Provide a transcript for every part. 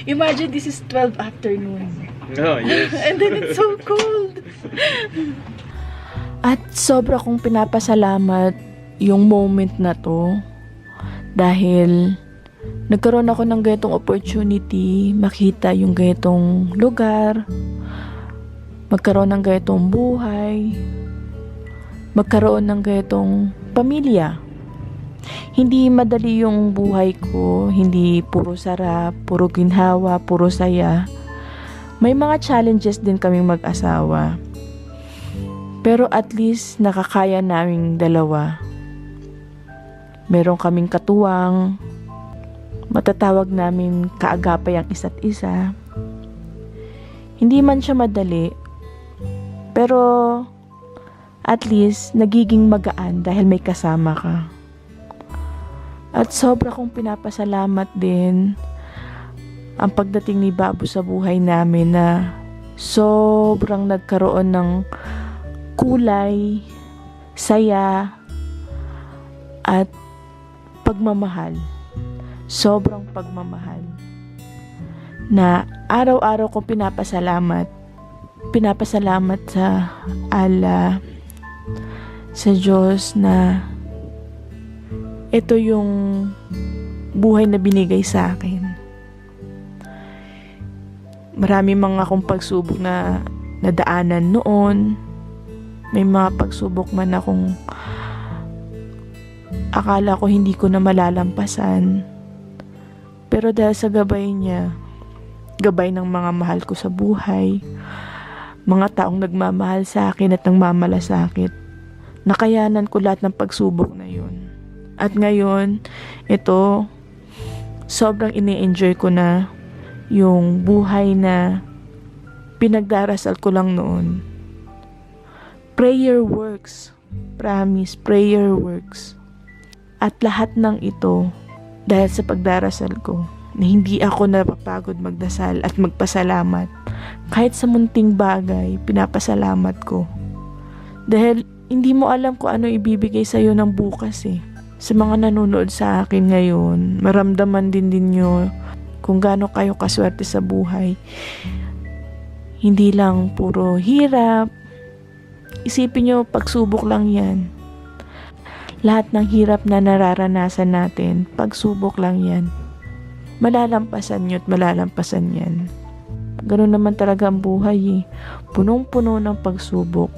Imagine this is 12 afternoon. Oh, yes. And then it's so cold. At sobra kong pinapasalamat yung moment na to dahil nagkaroon ako ng ganitong opportunity makita yung ganitong lugar, magkaroon ng ganitong buhay, magkaroon ng ganitong pamilya. Hindi madali yung buhay ko, hindi puro sarap, puro ginhawa, puro saya. May mga challenges din kaming mag-asawa. Pero at least nakakaya naming dalawa. Meron kaming katuwang, matatawag namin kaagapay ang isa't isa. Hindi man siya madali, pero at least nagiging magaan dahil may kasama ka. At sobra kong pinapasalamat din ang pagdating ni Babu sa buhay namin na sobrang nagkaroon ng kulay, saya, at pagmamahal. Sobrang pagmamahal. Na araw-araw kong pinapasalamat. Pinapasalamat sa Allah, sa Diyos na ito yung buhay na binigay sa akin. Marami mga akong pagsubok na nadaanan noon. May mga pagsubok man akong akala ko hindi ko na malalampasan. Pero dahil sa gabay niya, gabay ng mga mahal ko sa buhay, mga taong nagmamahal sa akin at nagmamalasakit, nakayanan ko lahat ng pagsubok na yun. At ngayon, ito, sobrang ini-enjoy ko na yung buhay na pinagdarasal ko lang noon. Prayer works. Promise, prayer works. At lahat ng ito, dahil sa pagdarasal ko, na hindi ako napapagod magdasal at magpasalamat. Kahit sa munting bagay, pinapasalamat ko. Dahil hindi mo alam kung ano ibibigay sa'yo ng bukas eh. Sa mga nanonood sa akin ngayon, maramdaman din nyo kung gaano kayo kaswerte sa buhay. Hindi lang puro hirap. Isipin nyo, pagsubok lang yan. Lahat ng hirap na nararanasan natin, pagsubok lang yan. Malalampasan nyo at malalampasan yan. Ganun naman talaga ang buhay eh. Punong-puno ng pagsubok.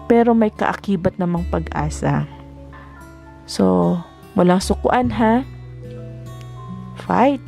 Pero may kaakibat namang pag-asa. So, walang sukuan ha. Fight!